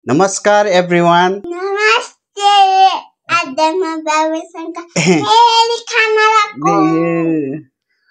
नमस्कार एभ्रिवान। नमस्ते। आज म बाबुसँग फेरि खाना लाग्यो।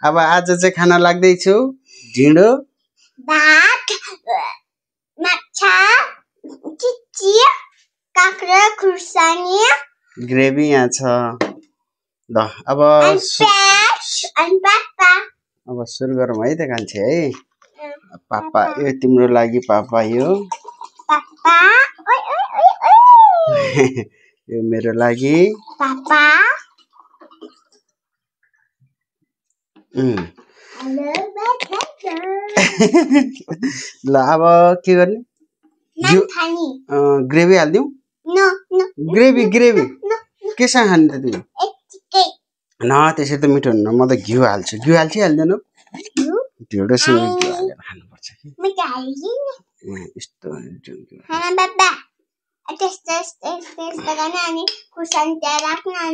अब आज चाहिँ खाना लाग्दैछु ढिँडो भात माछा चिची काँक्रा खुर्सानी ग्रेभी यहाँ छ। ल अब अनि पापा अब सुरु गरौँ है त कान्छे है। पापा यो तिम्रो लागि पापा यो पापा ओइ ओइ ओइ ओइ यो मेरो लागि पापा ल अब के गर्ने ग्रेभी हालिदिउँ ग्रेभी ग्रेभी केसँग खाने त तिमी न त्यसै त मिठो हुन्न म त घिउ हाल्छु घिउ हाल्छु हाल्दैन ढिँडोसँग घिउ हालेर खानुपर्छ कि यस्तो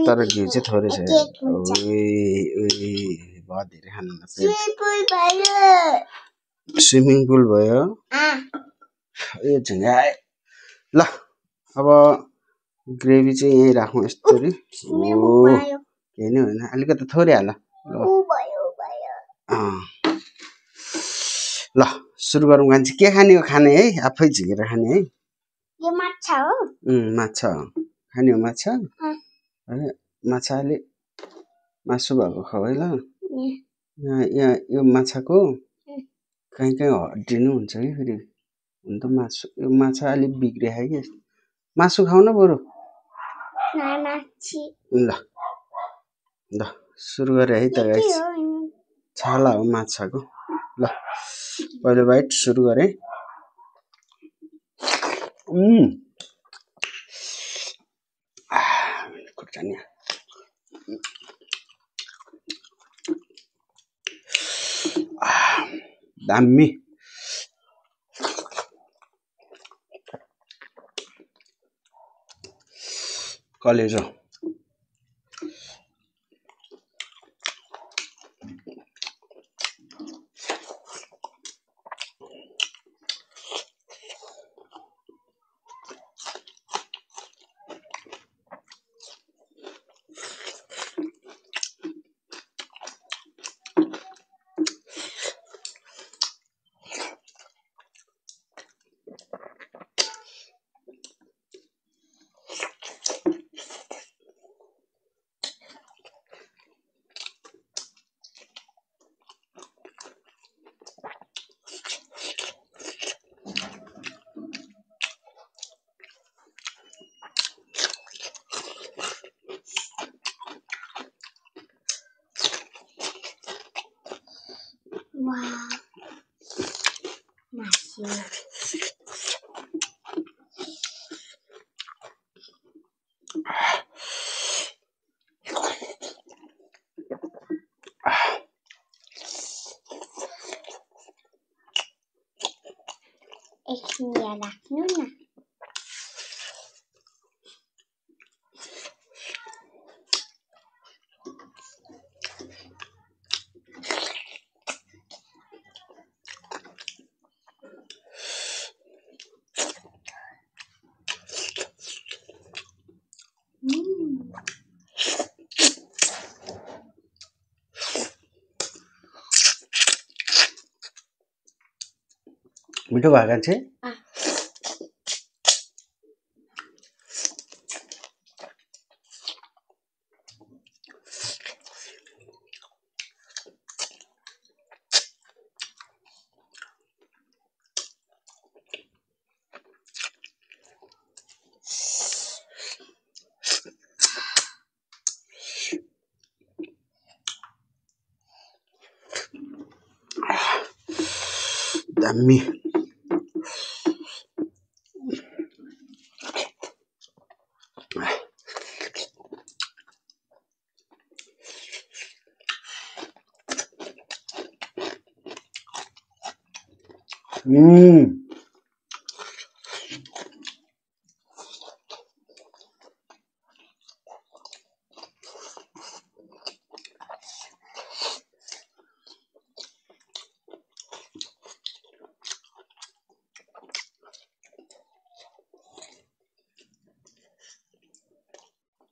तर घिउ चाहिँ थोरै छ बहुत धेरै खानु स्विमिङ पुल भयो यो झुङ्गा आयो ल अब ग्रेभी चाहिँ यहीँ राखौँ यस्तरी केही नै होइन अलिकति थोरै हाल ल सुरु गरौँ मान्छे के खाने हो खाने है आफै झिकेर खाने है यो माछा हो माछा खाने हो माछा माछा अलि मासु भएको खाऊ है ल यहाँ यो माछाको कहीँ कहीँ हड्डिनु हुन्छ कि फेरि हुन त मासु यो माछा अलिक बिग्रियो कि मासु खाऊ न बरु ल ल सुरु गरे है त गाइस छाला हो माछाको ल पहिलो बाइट सुरु गरे खुर्सानी दामी कलेजो एकछिन राख्नु न मिठो भएको छ दामी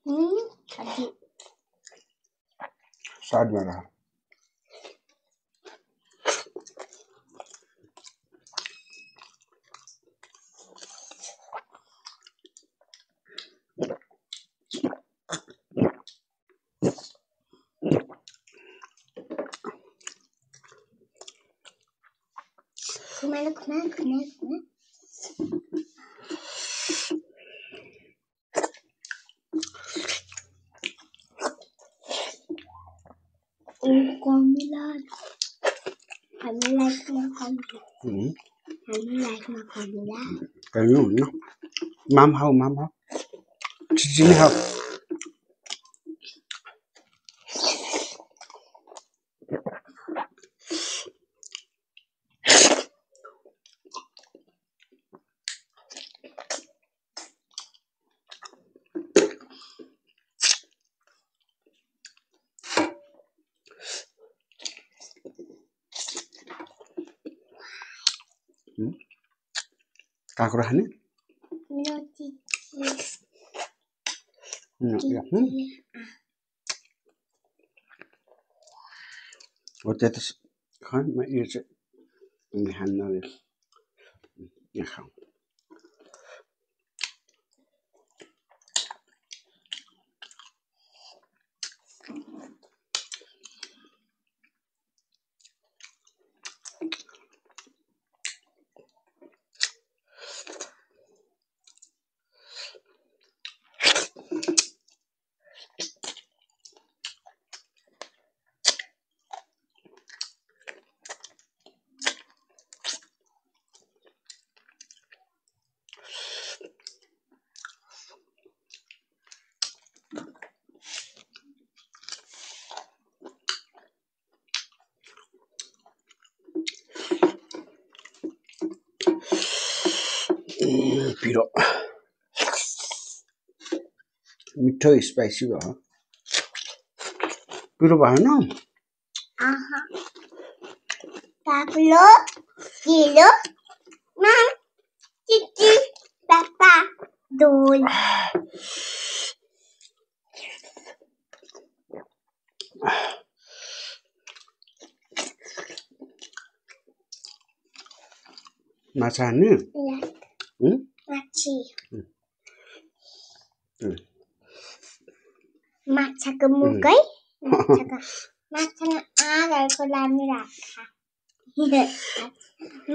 Tadi. Saat mana? Kemana? Komilan. Kami like makan. Kami like makan lah. Kayu no. Mam hao. Sini hao. Kakak ni? Roti. Ya. Roti itu kan macam ini hanal ya. Ya kan. Piro. मिठो spicy भयो पिरो भएन Pablo, Kilo, Mam, Cici, Papa, Dul. माछा हान्ने Maci. Macaको मुखै माछामा आँगरको लामी राख्छ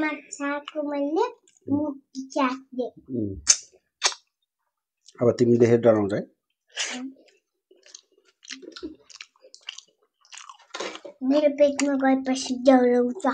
माछाको मैले मुख च्यात्दे अब तिमी देखेर डराउँछ है मेरो पेटमा गएपछि डराउँछ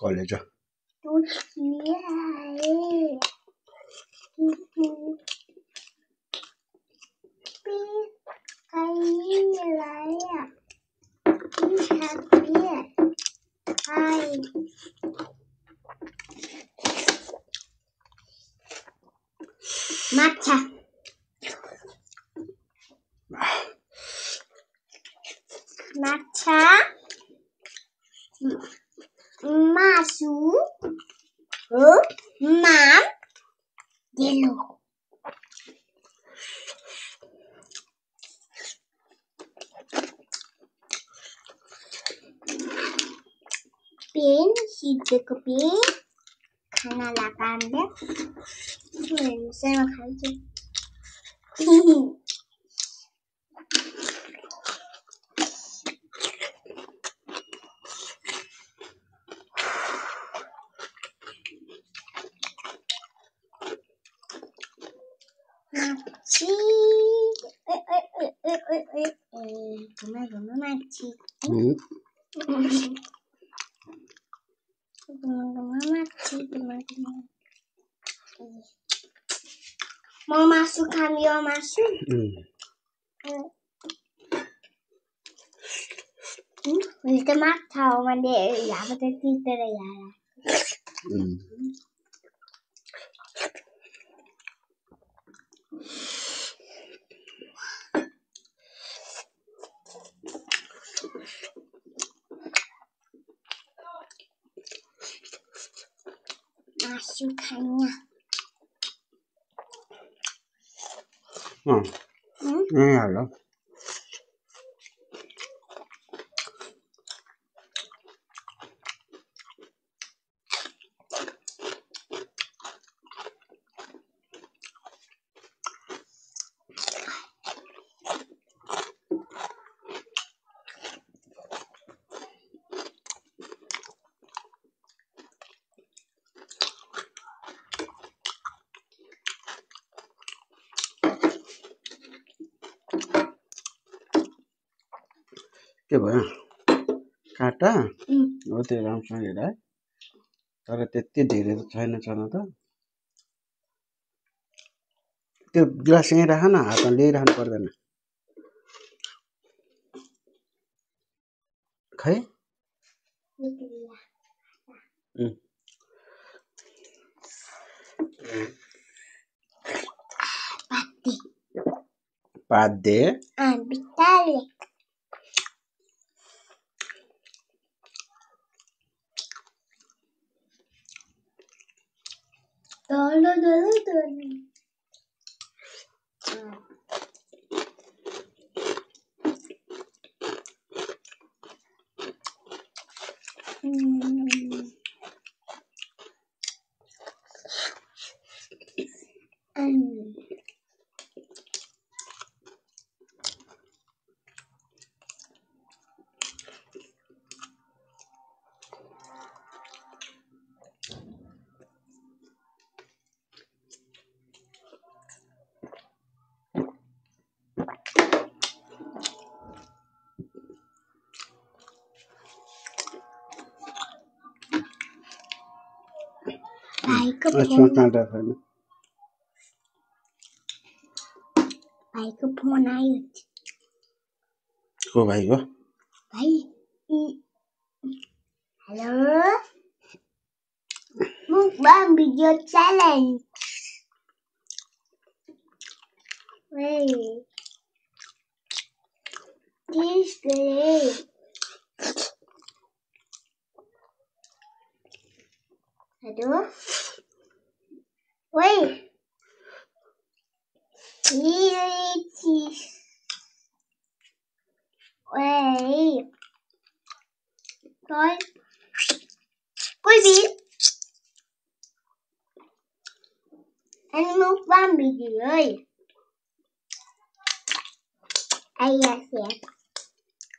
college Matcha. Matcha. Masu. Mam. Dilo. Pen, hidupku pen. Karena lapanda. Saya makan tu. Maci. Gimana maci? Teman-teman. Mau masuk kami mau masuk. Mình cái mắt thầu mà để giả vào cái kia đây là. Masukkannya. Nghe halo. के भयो काटा हो त्यो राम्रोसँग हेर है तर त्यति धेरै त छैन छन त त्यो ग्लास यहीँ राख न हातमा लिइराख्नु पर्दैन खै Pade. Vitale. भाइको फोन आयो को भाइको भाइ hello mukbang video challenge wait this great hello wait wait thôi quý vị anh mukbang video ơi ai à sẽ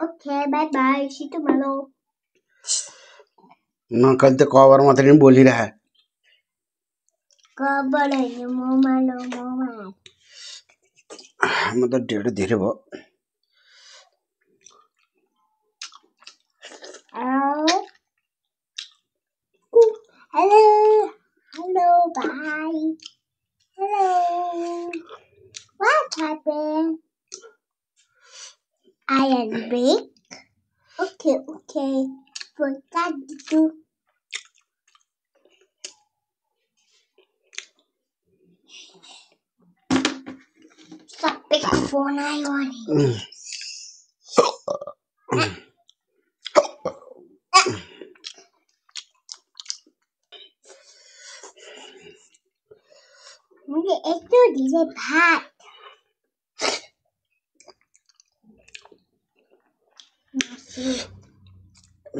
ok bye bye see you tomorrow नकल त कभर मात्रै नि बोलिरहे कभर हैन मोमा म त ढेड धेरै भयो hello bye hello what happened I am big okay forgot to stop big phone I want मुझे एक तो दीजिए भात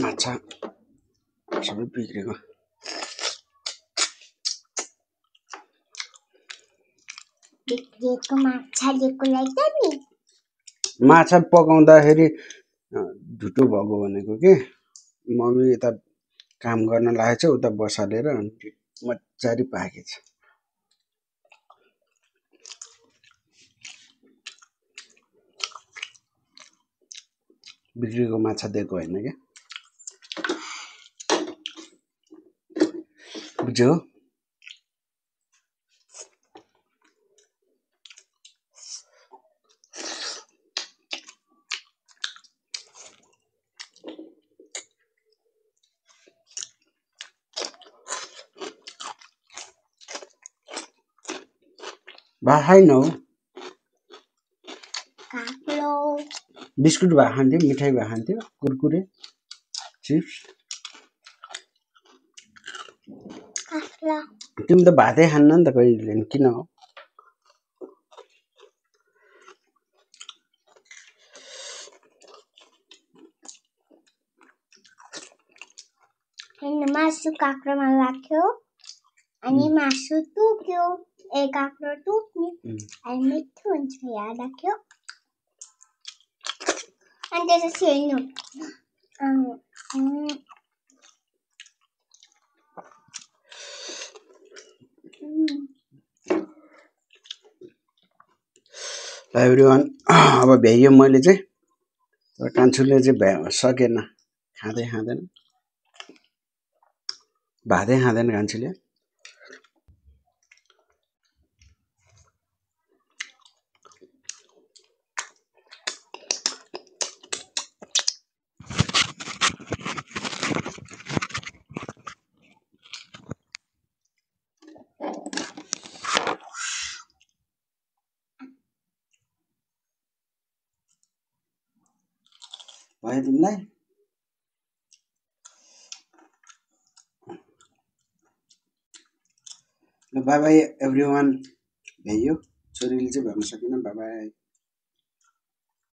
माछा सबै बिग्रेको माछा लिएको लाग्छ नि माछा पकाउँदाखेरि ढुटो भएको भनेको के मम्मी यता काम गर्न लागेको छ उता बसालेर मजाले पाकेछ बिग्रेको माछा दिएको हैन के बुझ्यौ भा खाइन हौ काक्लो बिस्कुट भए खान्थ्यो मिठाई भए खान्थ्यो कुरकुरे चिप्स काक्लो तिमी त भातै खान्न नि त कहिले नि किन हो मासु काक्रोमा राख्यो अनि मासु टुक्यो काक्रो टुक्ने अनि मिठो हुन्छ याद राख्यो अनि त्यसपछि हेर्नु एभ्रिवान अब भ्याइयो मैले चाहिँ कान्छुले चाहिँ सकेन खाँदैन भातै खाँदैन कान्छुले भयो तिमीलाई बाई बाई एभ्रिवान भ्याइयो छोरीले चाहिँ भन्न सकेन बाई बाई